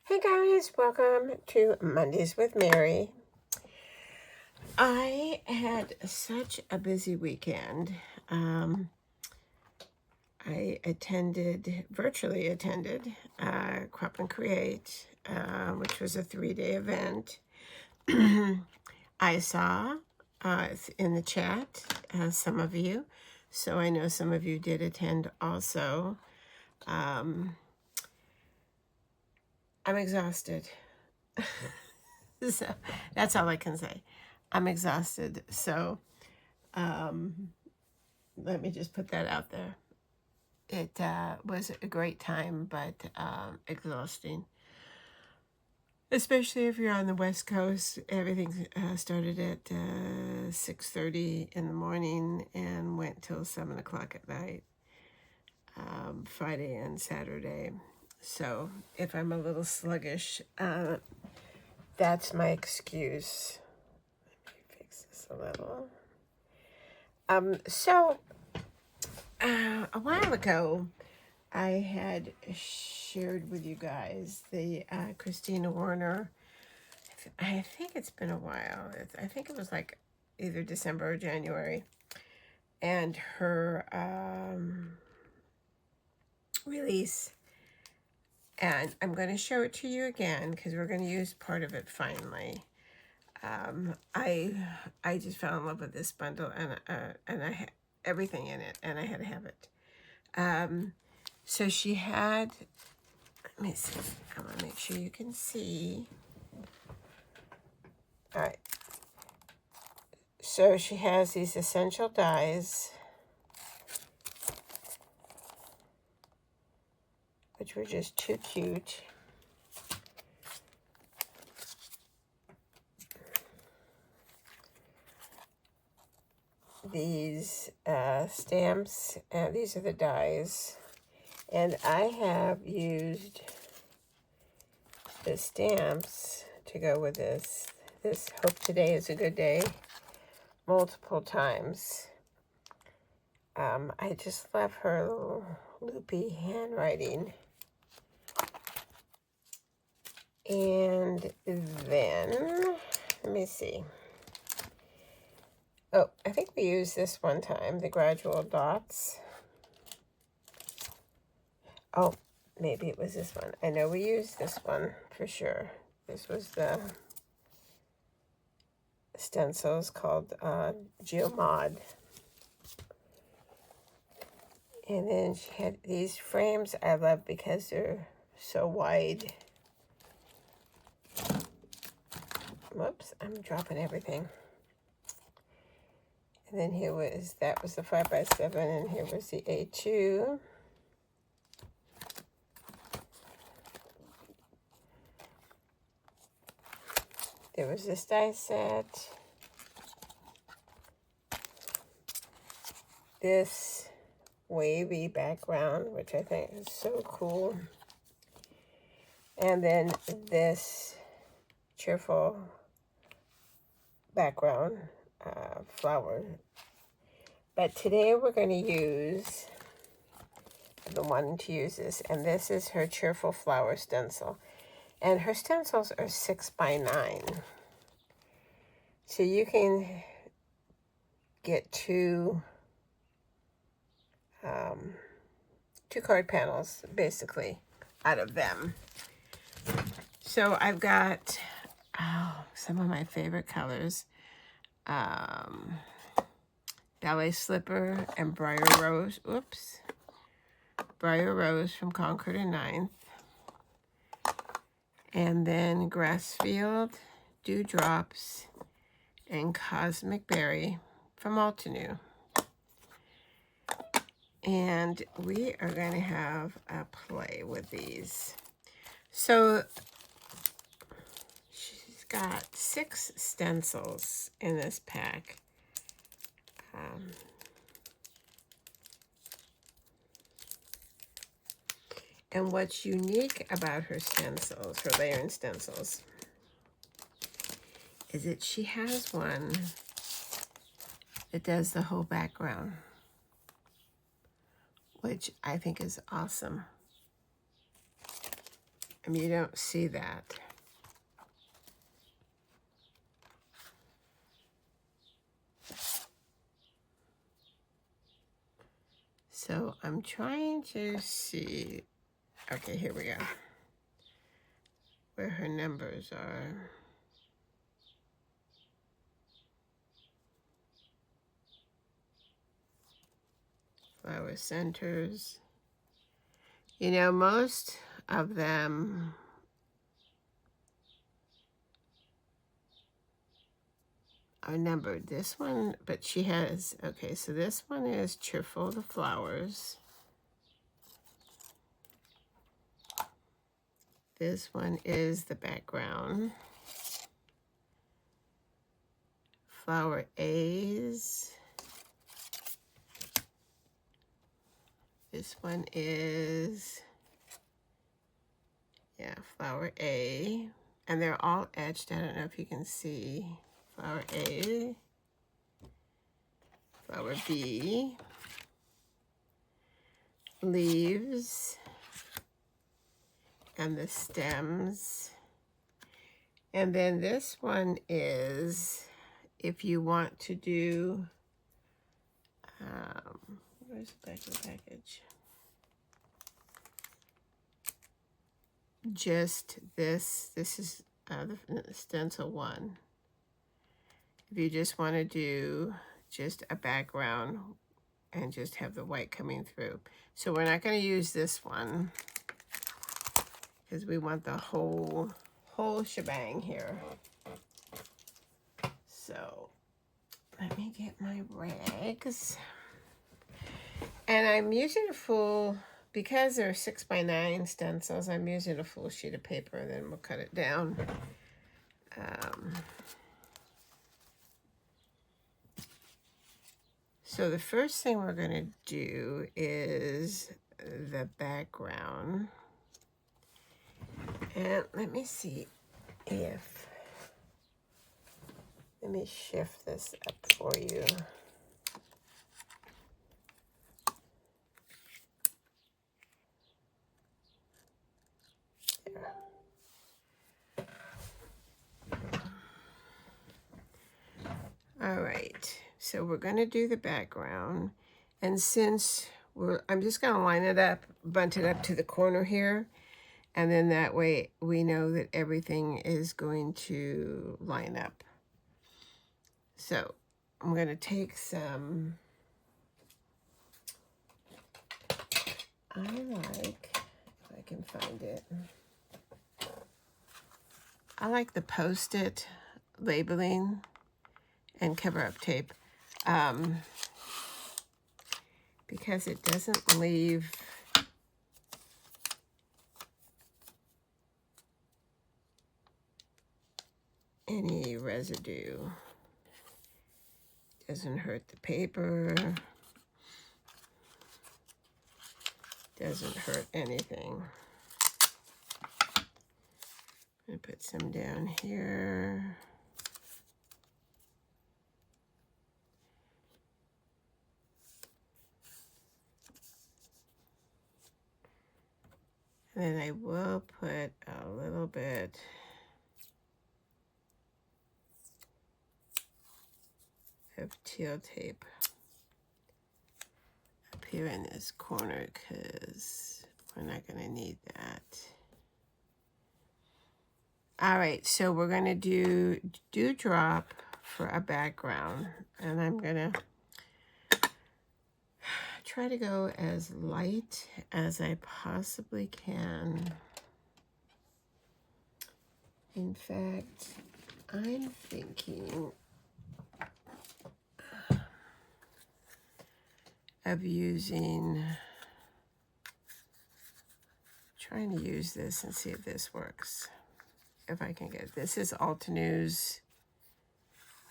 Hey guys, welcome to Mondays with Mary. I had such a busy weekend. I virtually attended Crop and Create, which was a 3-day event. I saw in the chat some of you, so I know some of you did attend also. I'm exhausted. So that's all I can say. I'm exhausted. So let me just put that out there. It was a great time, but exhausting. Especially if you're on the West Coast. Everything started at 6:30 in the morning and went till 7 o'clock at night, Friday and Saturday. So if I'm a little sluggish, that's my excuse. Let me fix this a little. So a while ago, I had shared with you guys the Kristina Werner. I think it's been a while. I think it was like either December or January. And her release. And I'm going to show it to you again because we're going to use part of it finally. I just fell in love with this bundle, and I had everything in it, and I had to have it. So she had, let me see, I want to make sure you can see. All right. So she has these essential dyes, which were just too cute. These stamps, these are the dies, and I have used the stamps to go with this Hope Today is a Good Day multiple times. I just love her little loopy handwriting. And then, let me see. Oh, I think we used this one time, the gradual dots. Oh, maybe it was this one. I know we used this one for sure. This was the stencils called Geomod. And then she had these frames I love because they're so wide. Whoops, I'm dropping everything. And then that was the 5x7, and here was the A2. There was this die set. This wavy background, which I think is so cool. And then this cheerful background flower. But today we're going to use, I've been wanting to use this, and this is her cheerful flower stencil. And her stencils are 6x9. So you can get two card panels, basically, out of them. So I've got some of my favorite colors. Ballet Slipper and Briar Rose. Oops. Briar Rose from Concord and 9th. And then Grassfield, Dewdrops, and Cosmic Berry from Alternew. And we are going to have a play with these. So she's got 6 stencils in this pack. And what's unique about her stencils, her layering stencils, is that she has one that does the whole background, which I think is awesome. I mean, you don't see that. So I'm trying to see. Okay, here we go. Where her numbers are. Flower centers. You know, most of them are numbered. This one, but she has, okay, so this one is Cheerful, the flowers. This one is the background. Flower A's. This one is, yeah, flower A. And they're all etched. I don't know if you can see. Flower A. Flower B. Leaves. And the stems. And then this one is, if you want to do, where's the back of the package? Just this is the stencil one. If you just want to do just a background and just have the white coming through. So we're not going to use this one because we want the whole shebang here. So let me get my rags. And I'm using a full, because they're 6x9 stencils, I'm using a full sheet of paper, and then we'll cut it down. So the first thing we're going to do is the background. And let me see if, let me shift this up for you. There. All right, so we're going to do the background. And since I'm just going to line it up, bunt it up to the corner here. And then that way we know that everything is going to line up. So I'm going to take some, I like, if I can find it, I like the Post-it labeling and cover-up tape because it doesn't leave any residue. Doesn't hurt the paper. Doesn't hurt anything. I'm gonna put some down here. And then I will put a little bit of teal tape up here in this corner because we're not going to need that. All right, so we're going to do Dewdrop for a background, and I'm going to try to go as light as I possibly can. In fact, I'm thinking of trying to use this and see if this works. If I can get, this is Alternew's,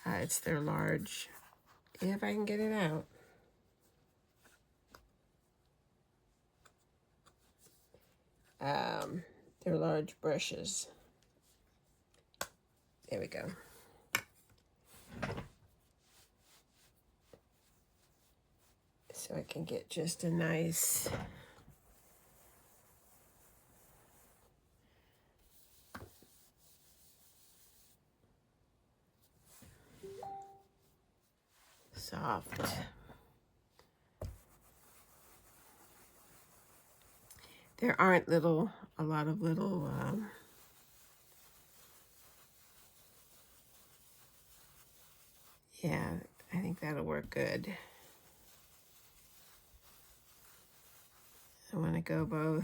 it's their large, if I can get it out. They're large brushes. There we go. So I can get just a nice soft. There aren't a lot of little, yeah, I think that'll work good. I want to go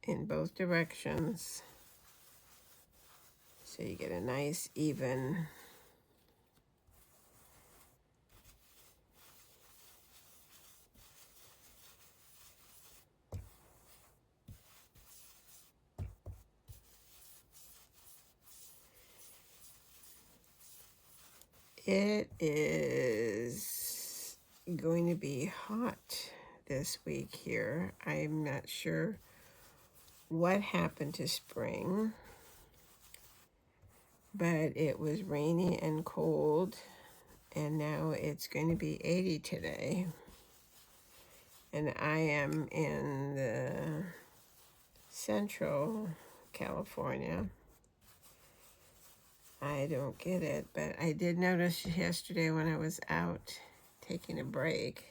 in both directions, so you get a nice even. It is going to be hot this week here. I'm not sure what happened to spring, but it was rainy and cold, and now it's going to be 80 today. And I am in the Central California. I don't get it, but I did notice yesterday when I was out taking a break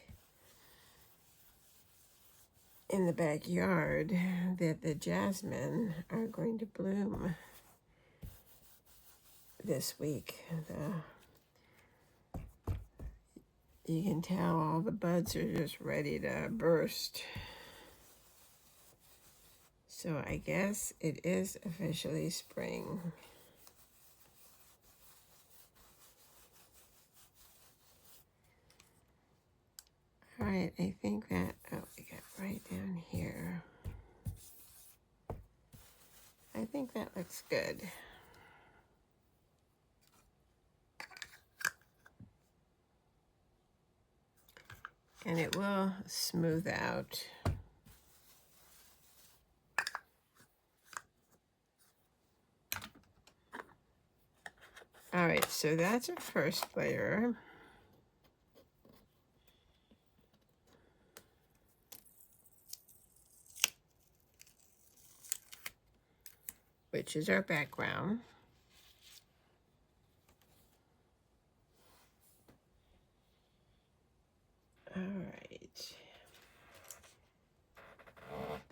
in the backyard that the jasmine are going to bloom this week. You can tell all the buds are just ready to burst. So I guess it is officially spring. All right, I think that, oh, we got right down here. I think that looks good. And it will smooth out. All right, so that's our first layer. Which is our background. All right.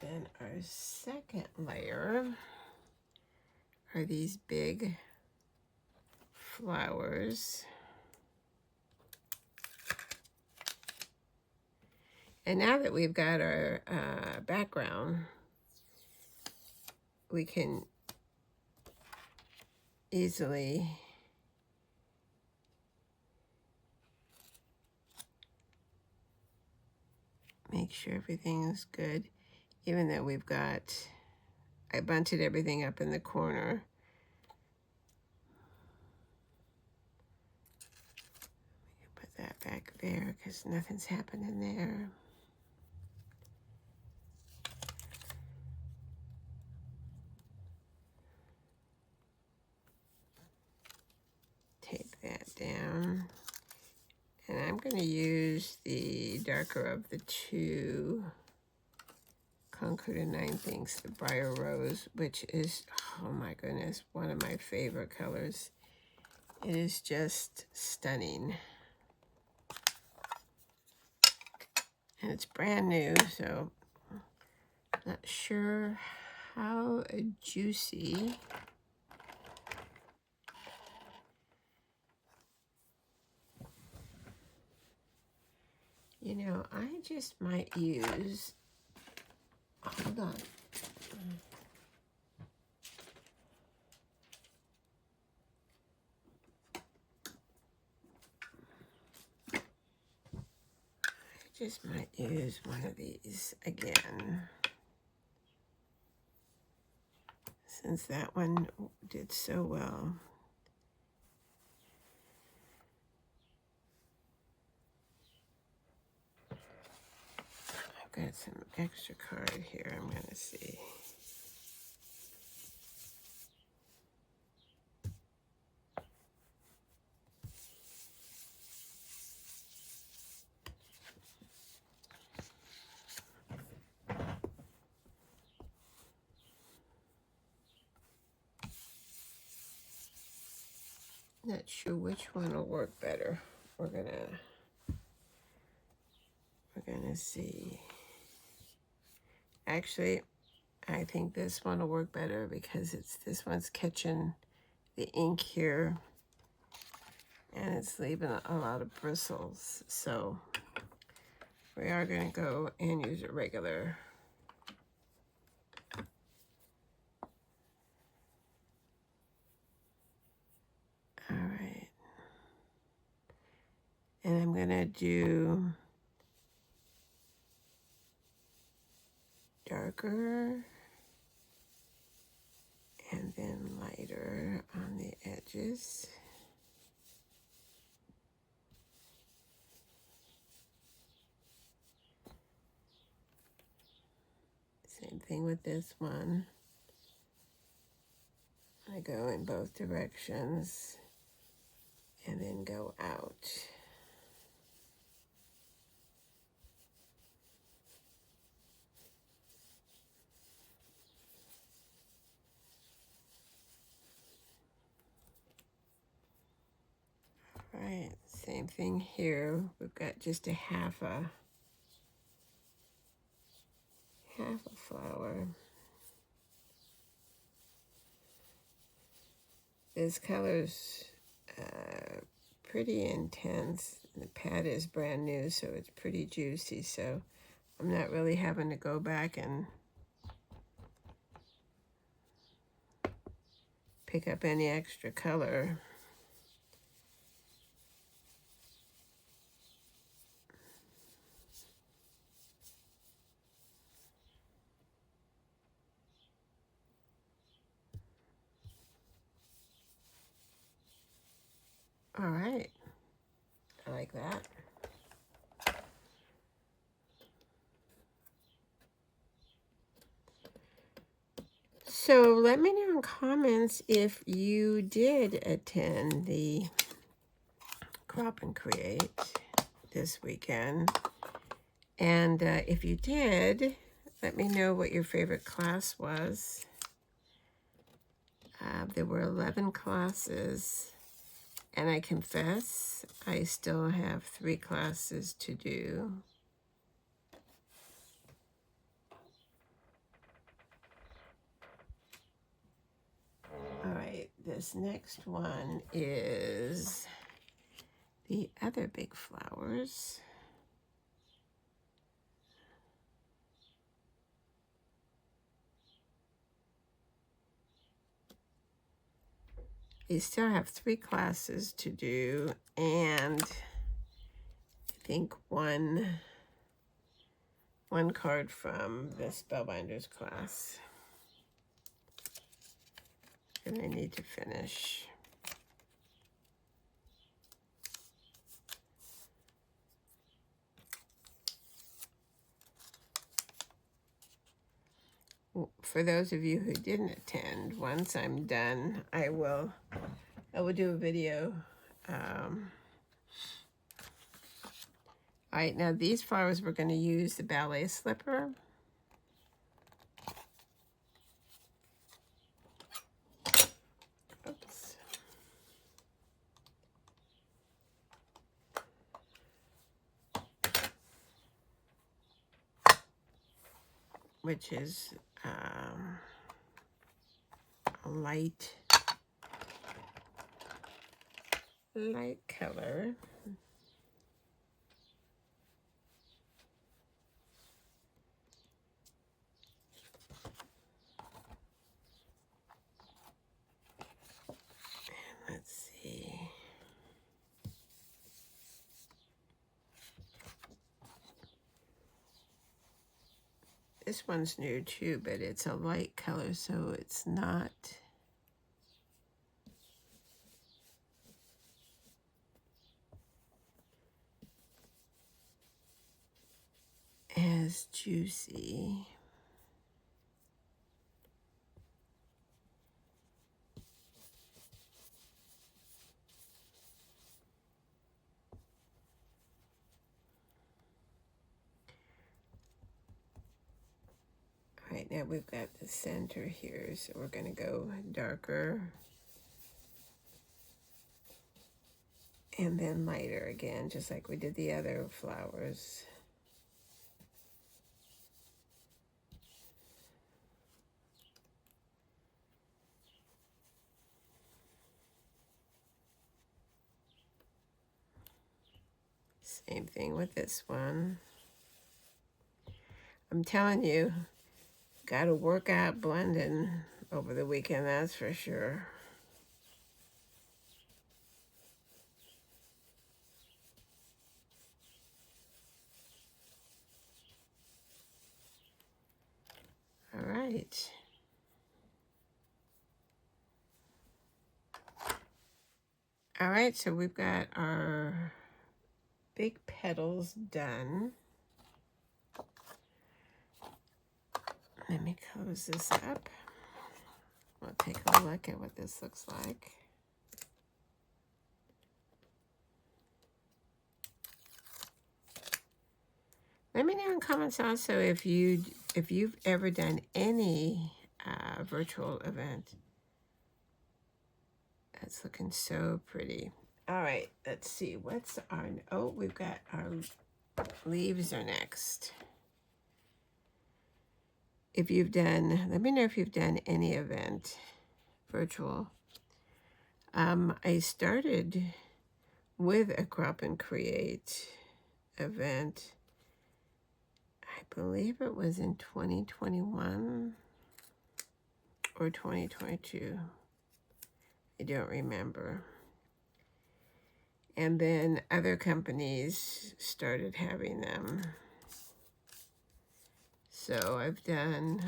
Then our second layer are these big flowers. And now that we've got our background, we can easily make sure everything is good, even though I bunted everything up in the corner. Put that back there because nothing's happening there. Take that down. And I'm going to use the darker of the two Concord and Nine Things, the Briar Rose, which is, oh my goodness, one of my favorite colors. It is just stunning. And it's brand new, so not sure how juicy. You know, I just might use, hold on. I just might use one of these again, since that one did so well. I've got some extra card here I'm going to see. Not sure which one will work better. We're gonna Let's see. Actually, I think this one will work better because this one's catching the ink here and it's leaving a lot of bristles. So we are going to go and use a regular. All right. And I'm going to do darker and then lighter on the edges. Same thing with this one. I go in both directions and then go out. All right, same thing here. We've got just a half a flower. This color's pretty intense. The pad is brand new, so it's pretty juicy. So I'm not really having to go back and pick up any extra color. All right, I like that. So let me know in comments if you did attend the Crop and Create this weekend. And if you did, let me know what your favorite class was. There were 11 classes. And I confess, I still have 3 classes to do. All right, this next one is the other big flowers. You still have 3 classes to do, and I think one card from the Spellbinders class that I need to finish. For those of you who didn't attend, once I'm done, I will do a video. All right, now these flowers, we're going to use the ballet slipper. Oops. Which is a light color. Let's see. This one's new too, but it's a light color, so it's not as juicy. All right, now we've got the center here, so we're going to go darker and then lighter again, just like we did the other flowers. Same thing with this one. I'm telling you, got to work out blending over the weekend, that's for sure. All right. All right, so we've got our big petals done. Let me close this up. We'll take a look at what this looks like. Let me know in comments also if you've ever done any virtual event. That's looking so pretty. All right, let's see. What's our... Oh, we've got our leaves are next. If you've done... Let me know if you've done any event virtual. I started with a Crop and Create event. I believe it was in 2021 or 2022. I don't remember. And then other companies started having them. So I've done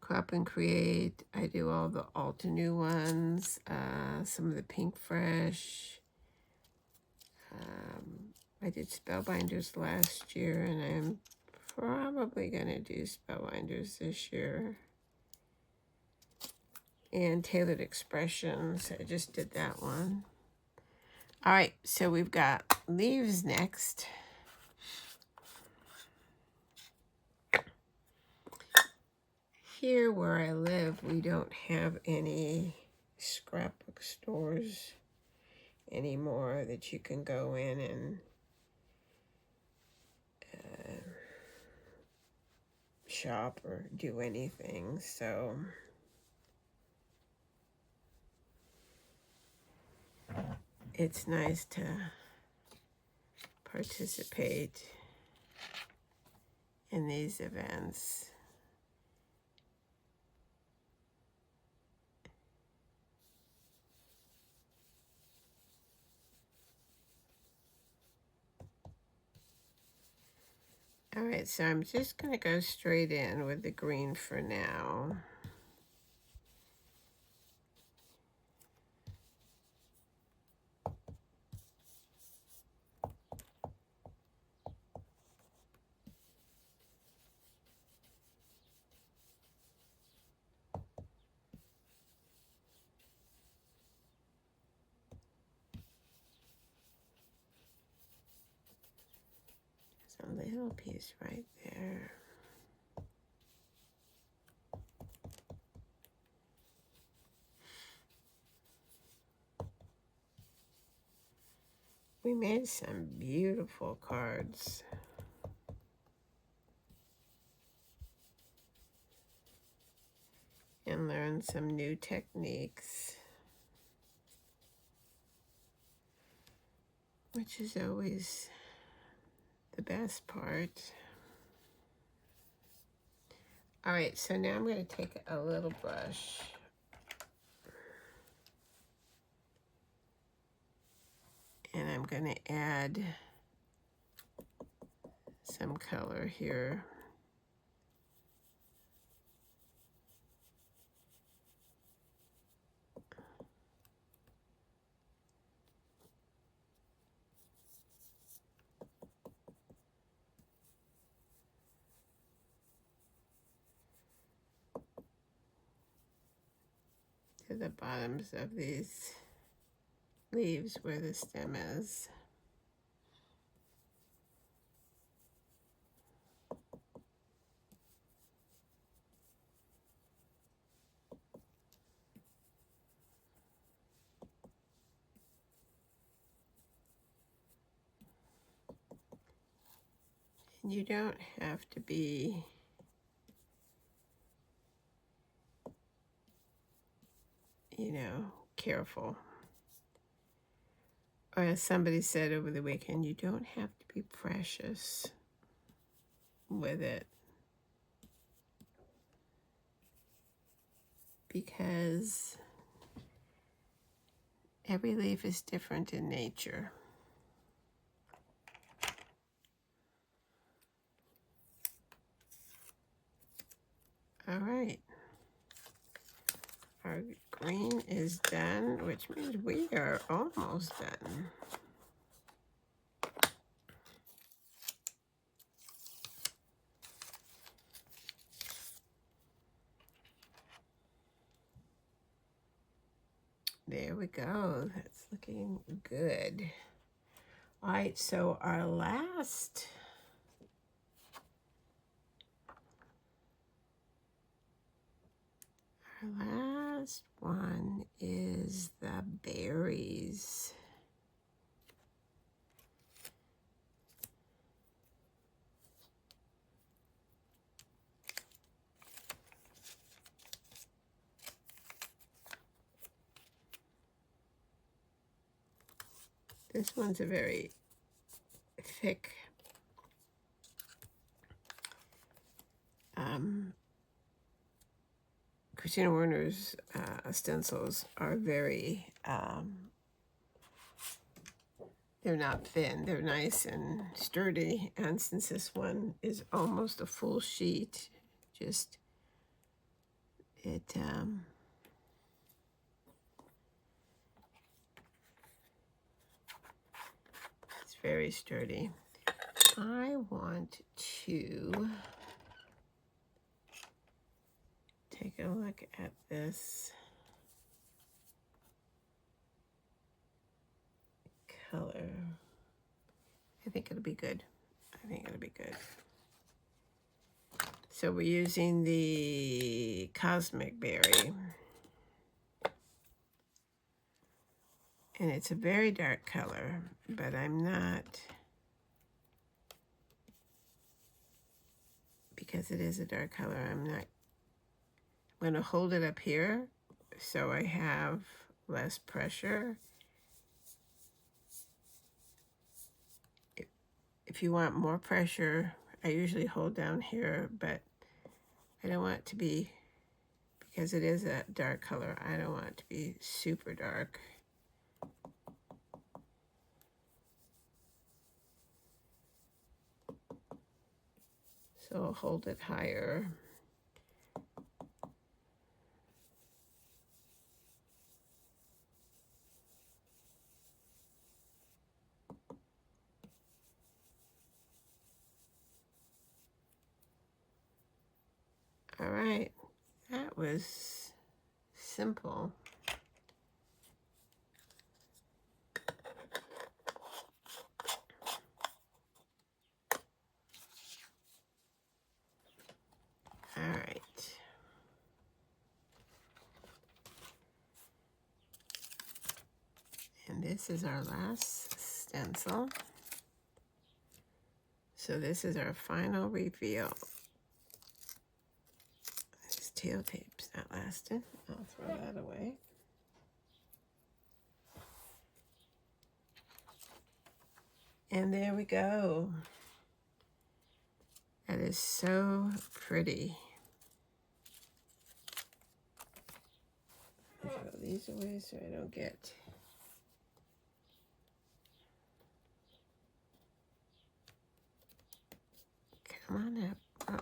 Crop and Create. I do all the Alternew ones, some of the Pink Fresh. I did Spellbinders last year, and I'm probably going to do Spellbinders this year. And Tailored Expressions, I just did that one. All right, so we've got leaves next. Here where I live, we don't have any scrapbook stores anymore that you can go in and shop or do anything. So it's nice to participate in these events. All right, so I'm just going to go straight in with the green for now. There's a little piece right there. We made some beautiful cards. And learned some new techniques, which is always the best part. All right, so now I'm going to take a little brush and I'm going to add some color here. To the bottoms of these leaves where the stem is. And you don't have to be careful. Or as somebody said over the weekend, you don't have to be precious with it, because every leaf is different in nature. All right. Our green is done, which means we are almost done. There we go. That's looking good. All right, so our last one is the berries. This one's a very thick Kristina Werner's stencils are very, they're not thin, they're nice and sturdy. And since this one is almost a full sheet, just, it's very sturdy. I want to take a look at this color. I think it'll be good. I think it'll be good. So we're using the Cosmic Berry. And it's a very dark color, but I'm not, because it is a dark color, I'm going to hold it up here so I have less pressure. If you want more pressure, I usually hold down here, but I don't want it to be, because it is a dark color, I don't want it to be super dark. So I'll hold it higher. All right, that was simple. All right. And this is our last stencil. So this is our final reveal. This tail tape's not lasting. I'll throw that away. And there we go. That is so pretty. Throw these away so I don't get. Come on up. Oh.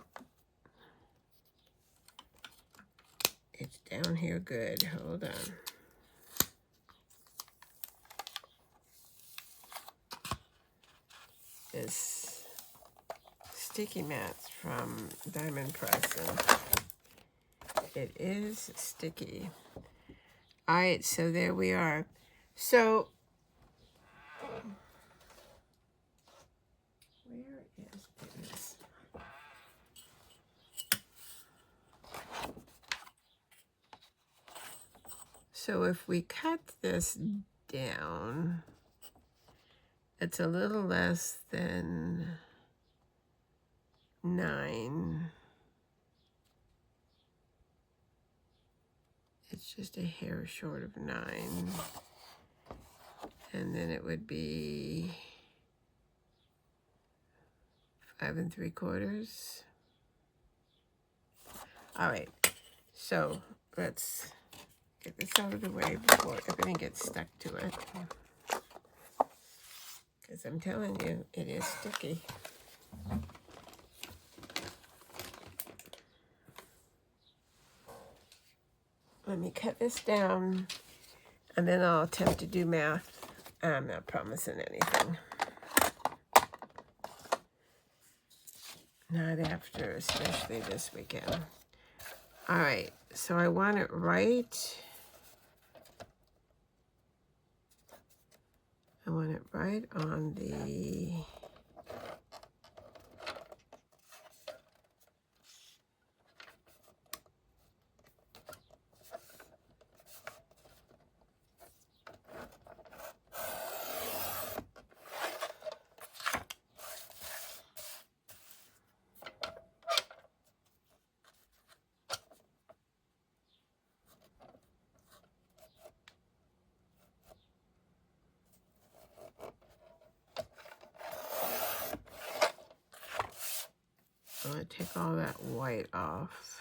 It's down here good. Hold on. This sticky mats from Diamond Press, and it is sticky. All right, so there we are. So where is this? So if we cut this down, it's a little less than 9. It's just a hair short of 9. And then it would be 5 3/4. All right, so let's get this out of the way before everything gets stuck to it. Because I'm telling you, it is sticky. Let me cut this down, and then I'll attempt to do math. I'm not promising anything. Not after, especially this weekend. All right, so I want it right. I want it right on the... I'm going to take all that white off.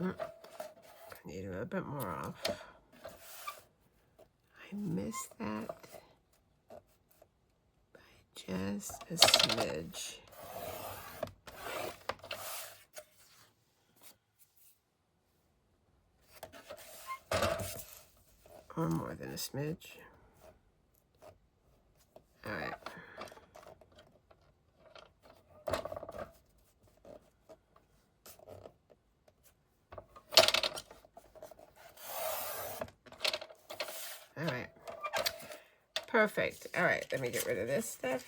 I need a little bit more off. I missed that by just a smidge. Or more than a smidge. All right. All right. Perfect. All right, let me get rid of this stuff.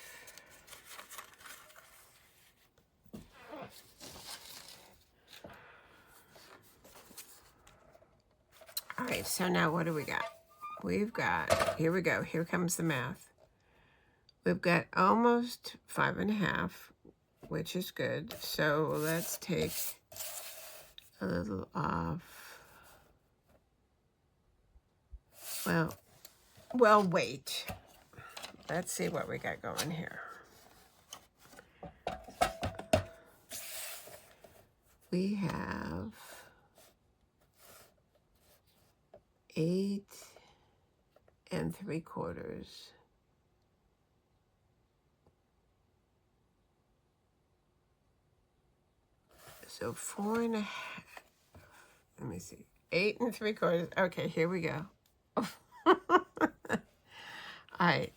All right, so now what do we got? We've got, here we go, here comes the math. We've got almost 5 1/2, which is good. So let's take a little off. Well, wait. Let's see what we got going here. We have 8 3/4. So 4 1/2. Let me see. 8 3/4. Okay, here we go. All right.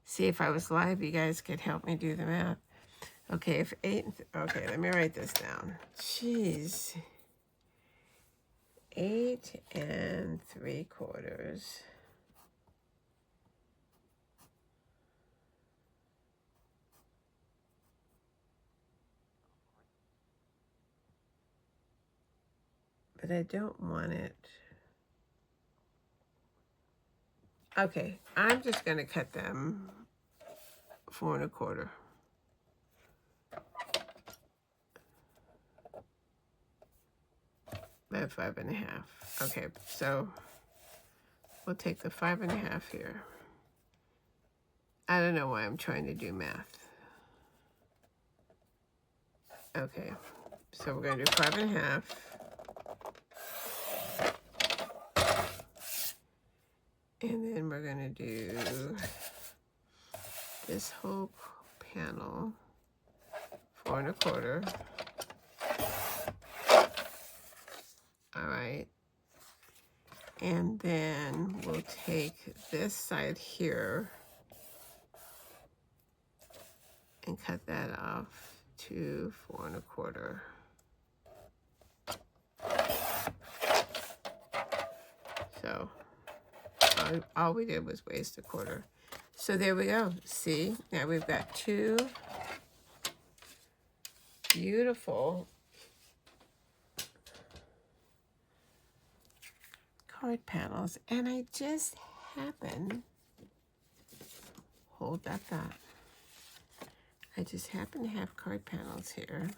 See, if I was live, you guys could help me do the math. Okay, if 8, okay, let me write this down. Jeez. 8 3/4. But I don't want it. Okay, I'm just going to cut them 4 1/4. About 5 1/2. Okay, so we'll take the 5 1/2 here. I don't know why I'm trying to do math. Okay, so we're going to do 5 1/2. And then we're going to do this whole panel 4 1/4. All right. And then we'll take this side here and cut that off to 4 1/4. So all we did was waste a quarter. So there we go. See, now we've got 2 beautiful card panels, and I just happen, hold that thought, I just happen to have card panels here.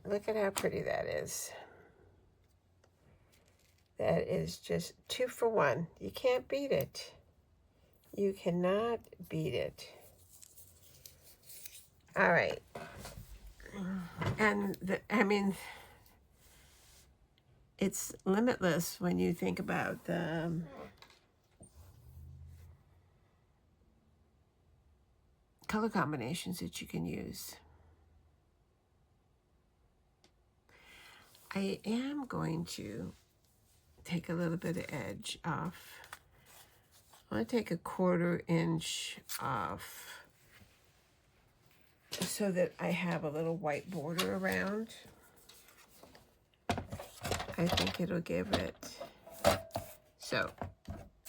Look at how pretty that is. That is just 2 for 1. You can't beat it. You cannot beat it. All right. And I mean, it's limitless when you think about the color combinations that you can use. I am going to take a little bit of edge off. I want to take a 1/4 inch off so that I have a little white border around. I think it'll give it. So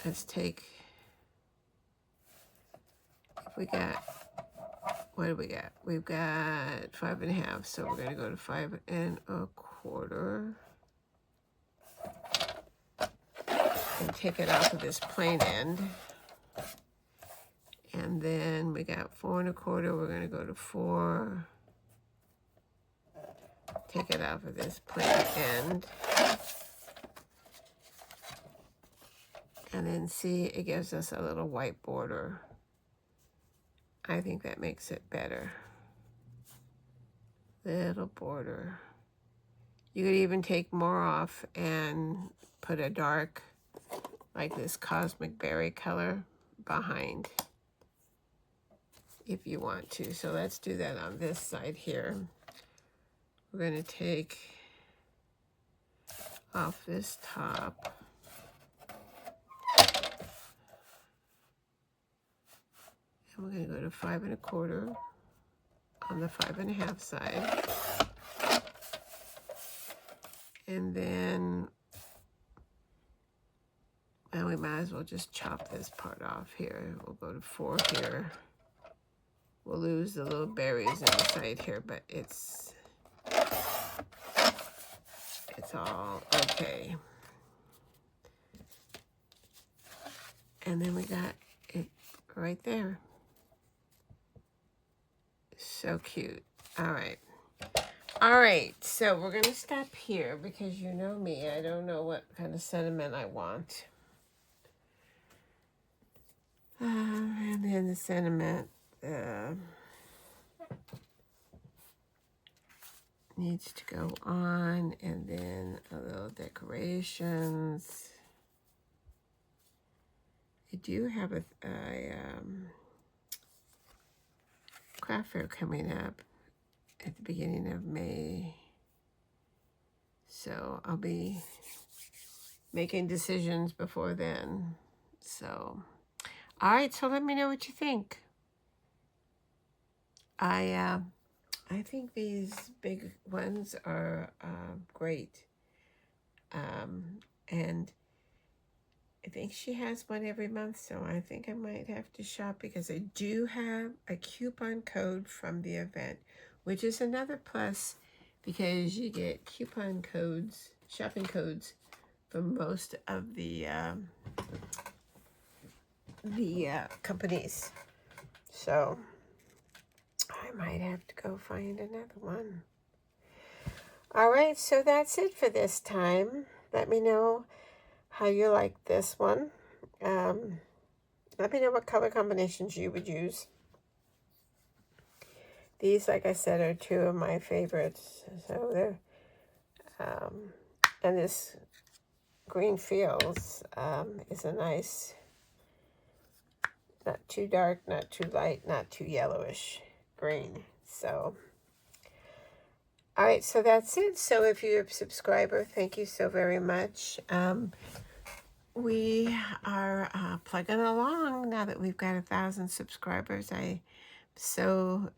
let's take, we got, what do we got? We've got 5 1/2, so we're going to go to 5 1/4 and take it off of this plain end. And then we got 4 1/4, we're going to go to 4, take it off of this plain end. And then see, it gives us a little white border. I think that makes it better. Little border. You could even take more off and put a dark, like this cosmic berry color behind if you want to. So let's do that on this side here. We're going to take off this top. And we're going to go to 5 1/4 on the 5 1/2 side. And then, and we might as well just chop this part off here. We'll go to 4 here. We'll lose the little berries inside here, but it's all okay. And then we got it right there. So cute. All right. All right, so we're going to stop here because you know me. I don't know what kind of sentiment I want. And then the sentiment needs to go on, and then a little decorations. I do have a craft fair coming up at the beginning of May. So I'll be making decisions before then. So, all right, so let me know what you think. I think these big ones are great. And I think she has one every month, so I think I might have to shop because I do have a coupon code from the event, which is another plus because you get coupon codes, shopping codes from most of the companies. So I might have to go find another one. All right, so that's it for this time. Let me know how you like this one. Let me know what color combinations you would use. These, like I said, are 2 of my favorites. So they're, and this Green Fields is a nice, not too dark, not too light, not too yellowish green. So, all right, so that's it. So if you're a subscriber, thank you so very much. We are plugging along now that we've got 1,000 subscribers. I'm so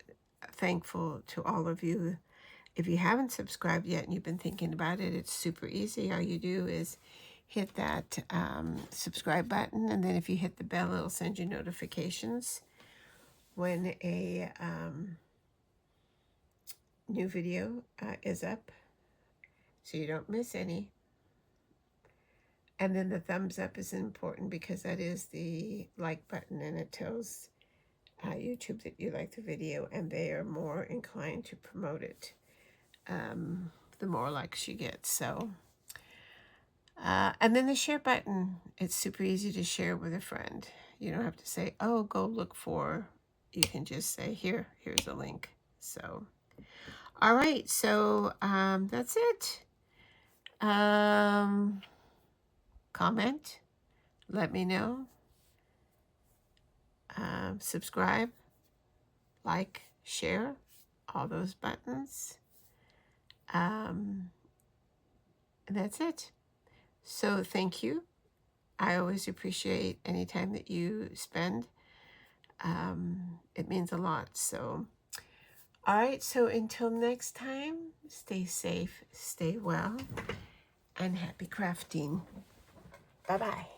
thankful to all of you. If you haven't subscribed yet and you've been thinking about it, it's super easy. All you do is hit that subscribe button, and then if you hit the bell, it'll send you notifications when a new video is up, so you don't miss any. And then the thumbs up is important because that is the like button, and it tells YouTube that you like the video, and they are more inclined to promote it the more likes you get. So and then the share button, it's super easy to share with a friend. You don't have to say, oh, go look for. You can just say, here's a link. So all right, so that's it. Comment, let me know, subscribe, like, share, all those buttons. And that's it. So thank you. I always appreciate any time that you spend. It means a lot. So, all right. So until next time, stay safe, stay well, and happy crafting. Bye-bye.